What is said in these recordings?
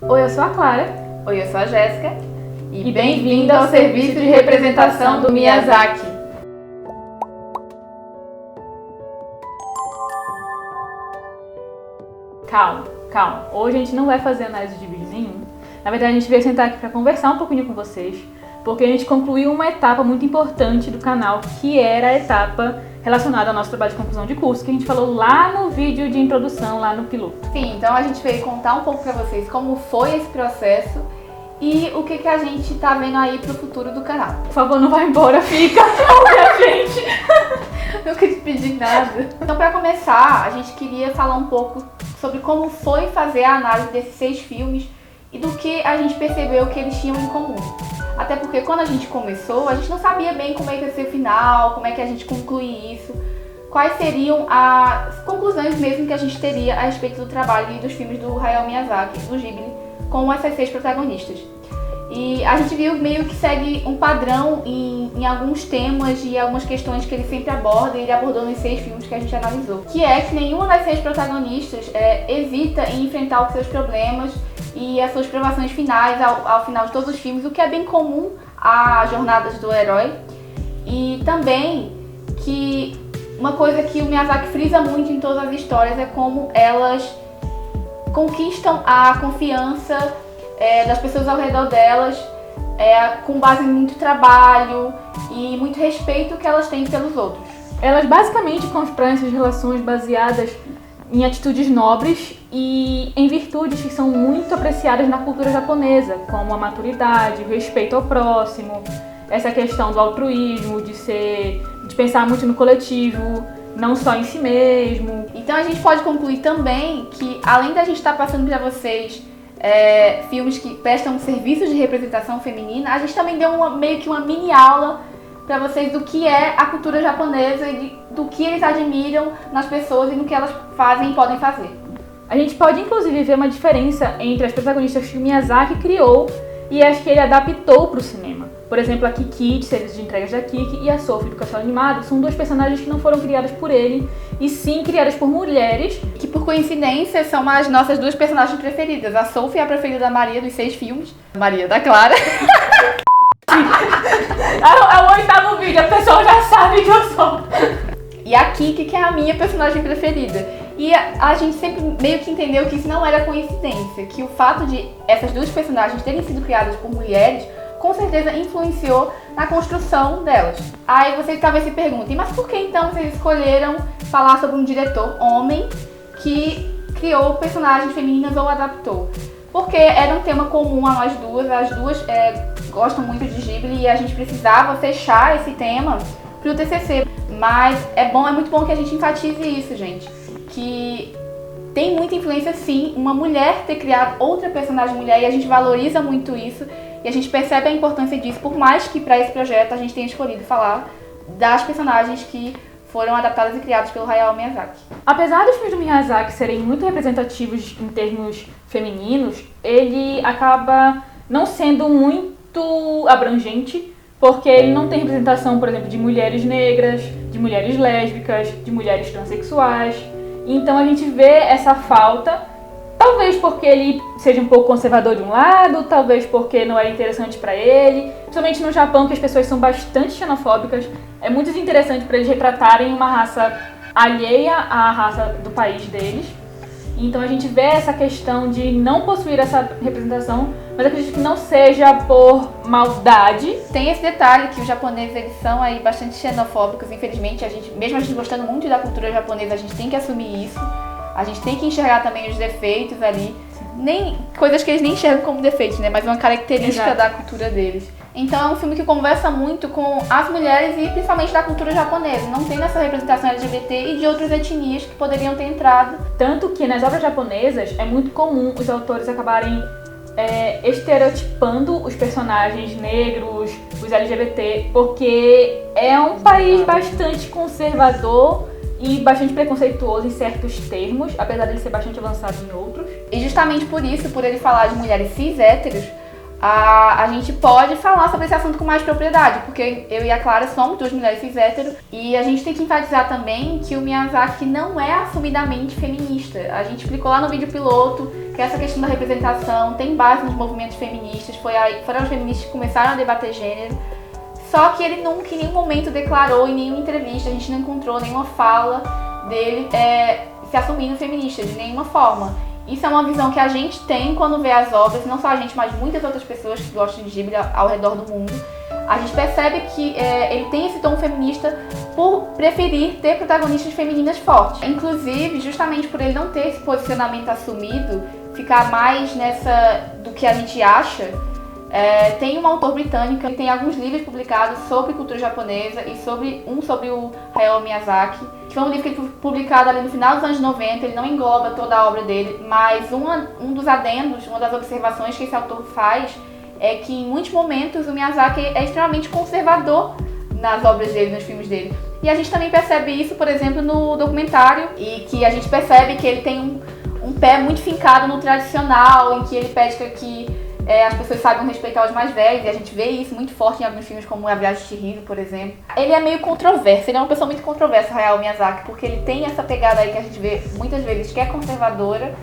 Oi, eu sou a Clara. Oi, eu sou a Jéssica. E bem-vindo ao Serviço de Representação do Miyazaki. Calma. Hoje a gente não vai fazer análise de vídeo nenhum. Na verdade, a gente veio sentar aqui para conversar um pouquinho com vocês, porque a gente concluiu uma etapa muito importante do canal, que era a etapa relacionada ao nosso trabalho de conclusão de curso, que a gente falou lá no vídeo de introdução, lá no piloto. Sim, então a gente veio contar um pouco para vocês como foi esse processo e o que a gente tá vendo aí pro futuro do canal. Por favor, não vai embora, fica, ouve a gente. Nunca te pedi nada. Então, para começar, a gente queria falar um pouco sobre como foi fazer a análise desses 6 filmes e do que a gente percebeu que eles tinham em comum. Até porque quando a gente começou, a gente não sabia bem como é que ia ser o final, como é que a gente concluía isso, quais seriam as conclusões mesmo que a gente teria a respeito do trabalho e dos filmes do Hayao Miyazaki, do Ghibli, com essas 6 protagonistas. E a gente viu meio que segue um padrão em alguns temas e algumas questões que ele sempre aborda, e ele abordou nos 6 filmes que a gente analisou. Que é que nenhuma das 6 protagonistas hesita em enfrentar os seus problemas e as suas provações finais ao final de todos os filmes, o que é bem comum às jornadas do herói. E também que uma coisa que o Miyazaki frisa muito em todas as histórias é como elas conquistam a confiança das pessoas ao redor delas, com base em muito trabalho e muito respeito que elas têm pelos outros. Elas basicamente constroem essas relações baseadas em atitudes nobres e em virtudes que são muito apreciadas na cultura japonesa, como a maturidade, o respeito ao próximo, essa questão do altruísmo, de pensar muito no coletivo, não só em si mesmo. Então a gente pode concluir também que, além da gente estar passando para vocês filmes que prestam serviços de representação feminina, a gente também deu meio que uma mini aula para vocês do que é a cultura japonesa e do que eles admiram nas pessoas e no que elas fazem e podem fazer. A gente pode inclusive ver uma diferença entre as protagonistas que o Miyazaki criou e as que ele adaptou para o cinema. Por exemplo, a Kiki, de Serviço de Entregas da Kiki, e a Sophie, do Castelo Animado, são 2 personagens que não foram criadas por ele, e sim criadas por mulheres. Que, por coincidência, são as nossas 2 personagens preferidas. A Sophie é a preferida da Maria dos 6 filmes. Maria da Clara. É o 8º vídeo, a pessoa já sabe que eu sou. E a Kiki, que é a minha personagem preferida. E a gente sempre meio que entendeu que isso não era coincidência, que o fato de essas 2 personagens terem sido criadas por mulheres com certeza influenciou na construção delas. Aí vocês talvez se perguntem, mas por que então vocês escolheram falar sobre um diretor homem que criou personagens femininas ou adaptou? Porque era um tema comum a nós duas, as duas gostam muito de Ghibli e a gente precisava fechar esse tema pro TCC. Mas é muito bom que a gente enfatize isso, gente, que tem muita influência sim uma mulher ter criado outra personagem mulher, e a gente valoriza muito isso. E a gente percebe a importância disso, por mais que para esse projeto a gente tenha escolhido falar das personagens que foram adaptadas e criadas pelo Hayao Miyazaki. Apesar dos filmes do Miyazaki serem muito representativos em termos femininos, ele acaba não sendo muito abrangente, porque ele não tem representação, por exemplo, de mulheres negras, de mulheres lésbicas, de mulheres transexuais. Então a gente vê essa falta. Talvez porque ele seja um pouco conservador de um lado, talvez porque não era interessante para ele. Principalmente no Japão, que as pessoas são bastante xenofóbicas. É muito desinteressante para eles retratarem uma raça alheia à raça do país deles. Então a gente vê essa questão de não possuir essa representação, mas acredito que não seja por maldade. Tem esse detalhe que os japoneses, eles são aí bastante xenofóbicos, infelizmente. Mesmo a gente gostando muito da cultura japonesa, a gente tem que assumir isso. A gente tem que enxergar também os defeitos ali, coisas que eles nem enxergam como defeitos, né? Mas uma característica Exato. da cultura deles. Então é um filme que conversa muito com as mulheres e principalmente da cultura japonesa. Não tem essa representação LGBT e de outras etnias que poderiam ter entrado. Tanto que nas obras japonesas é muito comum os autores acabarem estereotipando os personagens negros, os LGBT, porque é um país bastante conservador e bastante preconceituoso em certos termos, apesar dele ser bastante avançado em outros. E justamente por isso, por ele falar de mulheres cis héteros, a gente pode falar sobre esse assunto com mais propriedade, porque eu e a Clara somos duas mulheres cis hétero, e a gente tem que enfatizar também que o Miyazaki não é assumidamente feminista. A gente explicou lá no vídeo piloto que essa questão da representação tem base nos movimentos feministas, foram os feministas que começaram a debater gênero, só que ele nunca em nenhum momento declarou, em nenhuma entrevista, a gente não encontrou nenhuma fala dele se assumindo feminista, de nenhuma forma. Isso é uma visão que a gente tem quando vê as obras, não só a gente, mas muitas outras pessoas que gostam de Ghibli ao redor do mundo. A gente percebe que ele tem esse tom feminista por preferir ter protagonistas femininas fortes. Inclusive, justamente por ele não ter esse posicionamento assumido, ficar mais nessa do que a gente acha, tem um autor britânico que tem alguns livros publicados sobre cultura japonesa e sobre o Hayao Miyazaki, que foi um livro que foi publicado ali no final dos anos 90, ele não engloba toda a obra dele, mas um dos adendos, uma das observações que esse autor faz é que em muitos momentos o Miyazaki é extremamente conservador nas obras dele, nos filmes dele. E a gente também percebe isso, por exemplo, no documentário, e que a gente percebe que ele tem um pé muito fincado no tradicional, em que ele pede que as pessoas saibam respeitar os mais velhos, e a gente vê isso muito forte em alguns filmes como A Viagem de Chihiro, por exemplo. Ele é meio controverso, ele é uma pessoa muito controversa, Hayao Miyazaki, porque ele tem essa pegada aí que a gente vê muitas vezes que é conservadora,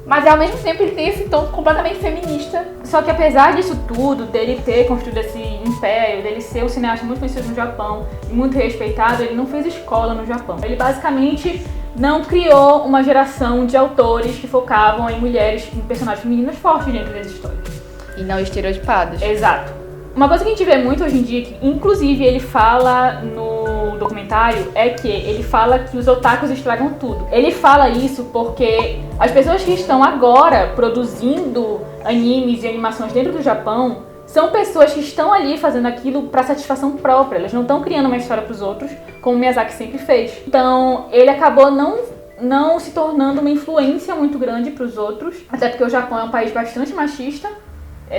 mas ao mesmo tempo ele tem esse tom completamente feminista. Só que apesar disso tudo, dele ter construído esse império, dele ser um cineasta muito conhecido no Japão e muito respeitado, ele não fez escola no Japão. Ele basicamente não criou uma geração de autores que focavam em mulheres, em personagens femininas fortes dentro das histórias. E não estereotipadas. Exato. Uma coisa que a gente vê muito hoje em dia, que inclusive ele fala no documentário, é que ele fala que os otakus estragam tudo. Ele fala isso porque as pessoas que estão agora produzindo animes e animações dentro do Japão são pessoas que estão ali fazendo aquilo para satisfação própria. Elas não estão criando uma história para os outros, como o Miyazaki sempre fez. Então, ele acabou não se tornando uma influência muito grande para os outros, até porque o Japão é um país bastante machista.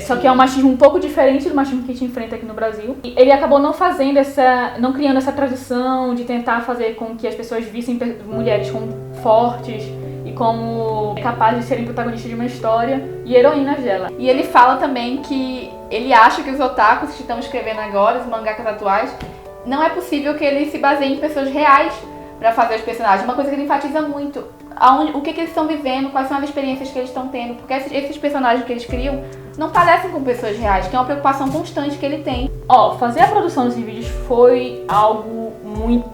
Só que é um machismo um pouco diferente do machismo que a gente enfrenta aqui no Brasil. E ele acabou não criando essa tradição de tentar fazer com que as pessoas vissem mulheres como fortes e como capazes de serem protagonistas de uma história e heroínas dela. E ele fala também que ele acha que os otakus que estão escrevendo agora, os mangakas atuais, não é possível que eles se baseiem em pessoas reais para fazer os personagens. Uma coisa que ele enfatiza muito, o que eles estão vivendo, quais são as experiências que eles estão tendo, porque esses personagens que eles criam não parecem com pessoas reais, que é uma preocupação constante que ele tem. Fazer a produção desses vídeos foi algo muito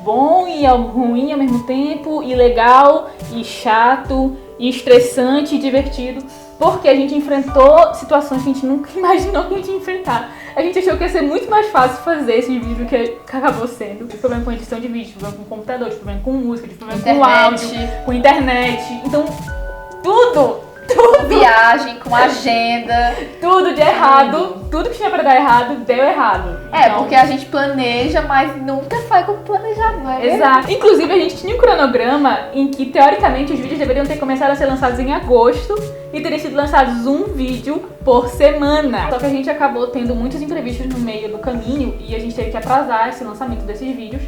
bom e algo ruim ao mesmo tempo, e legal, e chato, e estressante, e divertido, porque a gente enfrentou situações que a gente nunca imaginou que a gente ia enfrentar. A gente achou que ia ser muito mais fácil fazer esse vídeo do que acabou sendo. Tive problema com edição de vídeo, tive problema com computador, tive problema com música, tive problema com áudio, com internet. Então, tudo! Viagem, com agenda. Tudo de errado. Tudo que tinha pra dar errado, deu errado. Então, porque a gente planeja, mas nunca sai como planejado, não é mesmo? Exato. Inclusive, a gente tinha um cronograma em que, teoricamente, os vídeos deveriam ter começado a ser lançados em agosto e teriam sido lançados um vídeo por semana. Só que a gente acabou tendo muitas entrevistas no meio do caminho e a gente teve que atrasar esse lançamento desses vídeos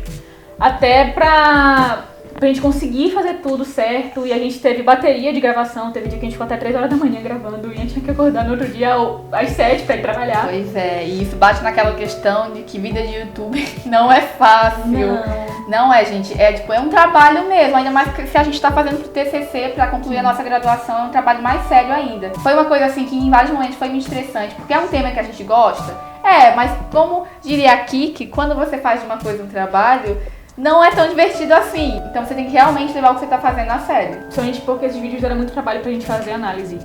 até pra gente conseguir fazer tudo certo. E a gente teve bateria de gravação, teve dia que a gente ficou até 3 horas da manhã gravando e a gente tinha que acordar no outro dia às 7 pra ir trabalhar. Pois é, e isso bate naquela questão de que vida de youtuber não é fácil. Não é, gente, é um trabalho mesmo, ainda mais que se a gente tá fazendo pro TCC pra concluir a nossa graduação, é um trabalho mais sério ainda. Foi uma coisa assim que em vários momentos foi muito estressante, porque é um tema que a gente gosta, mas como diria a Kiki, quando você faz de uma coisa um trabalho, não é tão divertido assim. Então você tem que realmente levar o que você tá fazendo a sério. Principalmente porque esses vídeos deram muito trabalho pra gente fazer análise.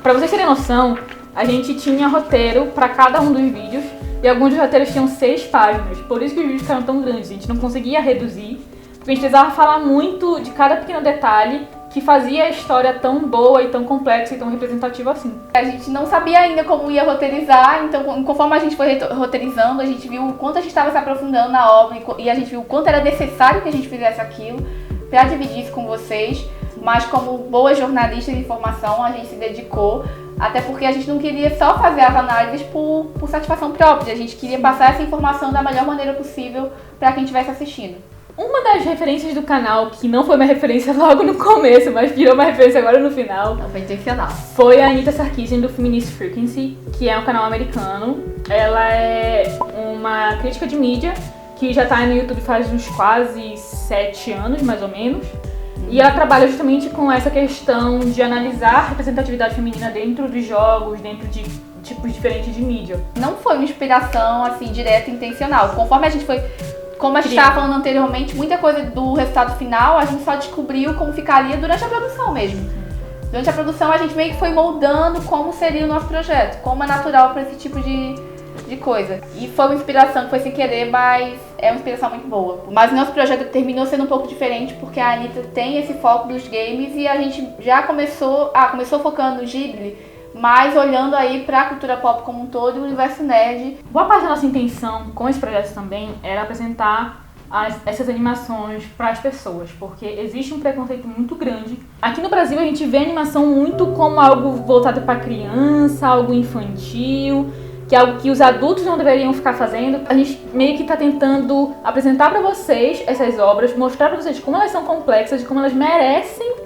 Pra vocês terem noção, a gente tinha roteiro pra cada um dos vídeos e alguns dos roteiros tinham 6 páginas. Por isso que os vídeos ficaram tão grandes. A gente não conseguia reduzir, porque a gente precisava falar muito de cada pequeno detalhe que fazia a história tão boa e tão complexa e tão representativa assim. A gente não sabia ainda como ia roteirizar, então conforme a gente foi roteirizando, a gente viu o quanto a gente estava se aprofundando na obra e a gente viu o quanto era necessário que a gente fizesse aquilo para dividir isso com vocês, mas como boas jornalistas de informação, a gente se dedicou, até porque a gente não queria só fazer as análises por satisfação própria, a gente queria passar essa informação da melhor maneira possível para quem estivesse assistindo. Uma das referências do canal, que não foi uma referência logo no começo, mas virou uma referência agora no final, Não foi intencional. foi a Anita Sarkeesian do Feminist Frequency, que é um canal americano. Ela é uma crítica de mídia que já tá no YouTube faz uns quase 7 anos, mais ou menos. E ela trabalha justamente com essa questão de analisar a representatividade feminina dentro dos jogos, dentro de tipos diferentes de mídia. Não foi uma inspiração, assim, direta e intencional. Conforme a gente foi... Como a gente estava falando anteriormente, muita coisa do resultado final a gente só descobriu como ficaria durante a produção mesmo. Durante a produção a gente meio que foi moldando como seria o nosso projeto, como é natural para esse tipo de coisa. E foi uma inspiração que foi sem querer, mas é uma inspiração muito boa. Mas o nosso projeto terminou sendo um pouco diferente porque a Anita tem esse foco dos games e a gente já começou focando no Ghibli, mas olhando aí pra cultura pop como um todo e o universo nerd. Boa parte da nossa intenção com esse projeto também era apresentar essas animações para as pessoas, porque existe um preconceito muito grande. Aqui no Brasil a gente vê a animação muito como algo voltado para criança, algo infantil, que é algo que os adultos não deveriam ficar fazendo. A gente meio que está tentando apresentar para vocês essas obras, mostrar para vocês como elas são complexas e como elas merecem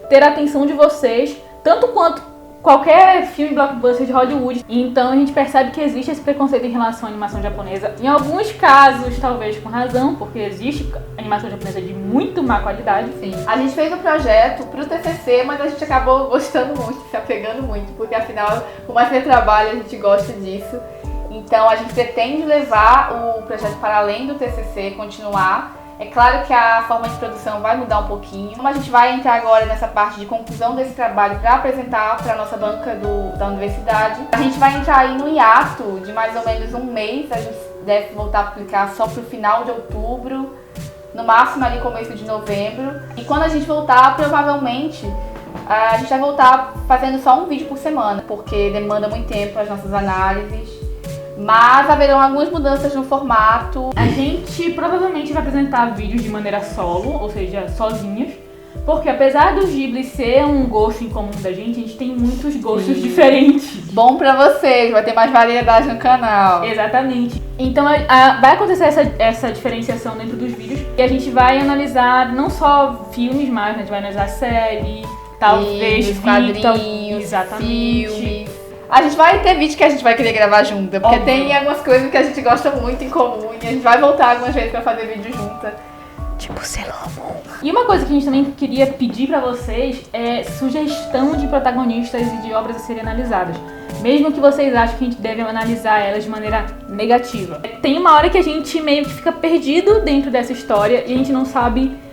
ter a atenção de vocês, tanto quanto qualquer filme blockbuster de Hollywood. Então a gente percebe que existe esse preconceito em relação à animação japonesa. Em alguns casos, talvez com razão, porque existe animação japonesa de muito má qualidade. Sim. A gente fez um projeto pro TCC, mas a gente acabou gostando muito, se apegando muito, porque afinal, por mais que dê trabalho, a gente gosta disso. Então a gente pretende levar o projeto para além do TCC, continuar. É claro que a forma de produção vai mudar um pouquinho, mas a gente vai entrar agora nessa parte de conclusão desse trabalho para apresentar para a nossa banca da universidade. A gente vai entrar aí no hiato de mais ou menos um mês, a gente deve voltar a publicar só para o final de outubro, no máximo ali começo de novembro. E quando a gente voltar, provavelmente, a gente vai voltar fazendo só um vídeo por semana, porque demanda muito tempo as nossas análises. Mas haverão algumas mudanças no formato. A gente provavelmente vai apresentar vídeos de maneira solo, ou seja, sozinhas. Porque apesar do Ghibli ser um gosto em comum da gente, a gente tem muitos gostos diferentes. Bom pra vocês, vai ter mais variedade no canal. Exatamente. Então vai acontecer essa diferenciação dentro dos vídeos. E a gente vai analisar não só filmes, mas a gente vai analisar série, talvez quadrinhos, exatamente. Filmes. A gente vai ter vídeo que a gente vai querer gravar junta, porque tem algumas coisas que a gente gosta muito em comum e a gente vai voltar algumas vezes pra fazer vídeo junta. Tipo Sailor Moon. E uma coisa que a gente também queria pedir pra vocês é sugestão de protagonistas e de obras a serem analisadas. Mesmo que vocês achem que a gente deve analisar elas de maneira negativa. Tem uma hora que a gente meio que fica perdido dentro dessa história e a gente não sabe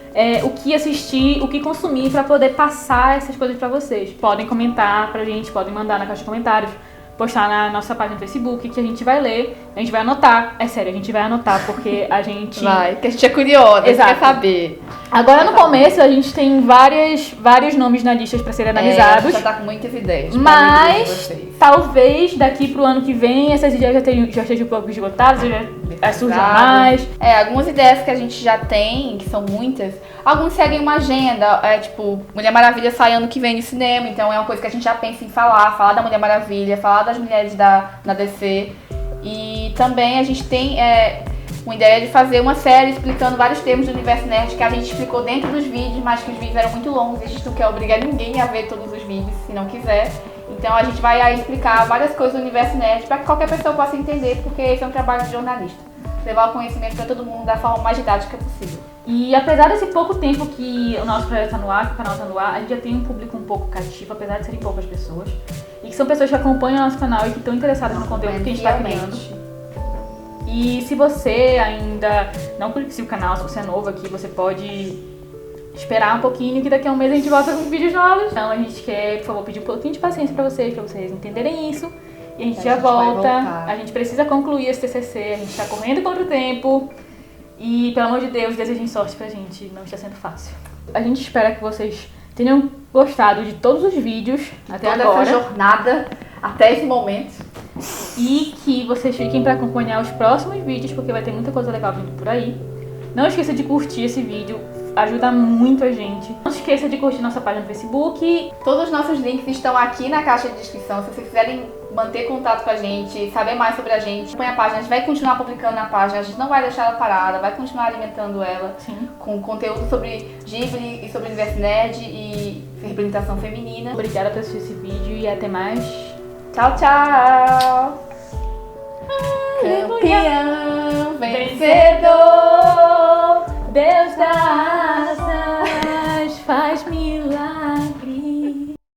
o que assistir, o que consumir pra poder passar essas coisas pra vocês. Podem comentar pra gente, podem mandar na caixa de comentários, postar na nossa página no Facebook, que a gente vai ler, a gente vai anotar. É sério, a gente vai anotar, porque a gente... porque a gente é curiosa, quer saber. Agora no começo a gente tem vários nomes na lista pra serem analisados. A gente já tá com muitas ideias. Mas talvez daqui pro ano que vem essas ideias já estejam um pouco esgotadas, já surjam mais. Algumas ideias que a gente já tem, que são muitas, alguns seguem uma agenda, tipo, Mulher Maravilha sai ano que vem no cinema, então é uma coisa que a gente já pensa em falar da Mulher Maravilha, falar das mulheres na DC. E também a gente tem uma ideia de fazer uma série explicando vários termos do universo nerd que a gente explicou dentro dos vídeos, mas que os vídeos eram muito longos e a gente não quer obrigar ninguém a ver todos os vídeos se não quiser. Então a gente vai aí explicar várias coisas do universo nerd para que qualquer pessoa possa entender, porque esse é um trabalho de jornalista. Levar o conhecimento para todo mundo da forma mais didática possível. E apesar desse pouco tempo que o nosso projeto está no ar, que o canal está no ar, a gente já tem um público um pouco cativo, apesar de serem poucas pessoas. E que são pessoas que acompanham o nosso canal e que estão interessadas no conteúdo que a gente está criando. E se você ainda não conheceu o canal, se você é novo aqui, você pode esperar um pouquinho que daqui a um mês a gente volta com vídeos novos. Então a gente quer, por favor, pedir um pouquinho de paciência pra vocês entenderem isso. E a gente já volta. A gente precisa concluir esse TCC, a gente tá correndo contra o tempo. E, pelo amor de Deus, desejem sorte pra gente, não está sendo fácil. A gente espera que vocês tenham gostado de todos os vídeos até agora. Toda essa jornada até esse momento. E que vocês fiquem pra acompanhar os próximos vídeos, porque vai ter muita coisa legal vindo por aí. Não esqueça de curtir esse vídeo, ajuda muito a gente. Não esqueça de curtir nossa página no Facebook. Todos os nossos links estão aqui na caixa de descrição. Se vocês quiserem manter contato com a gente, saber mais sobre a gente, põe a página, a gente vai continuar publicando na página, a gente não vai deixar ela parada, vai continuar alimentando ela. Sim. Com conteúdo sobre Ghibli e sobre o universo nerd e representação feminina. Obrigada por assistir esse vídeo e até mais. Tchau, tchau! Campeão, vencedor, Deus da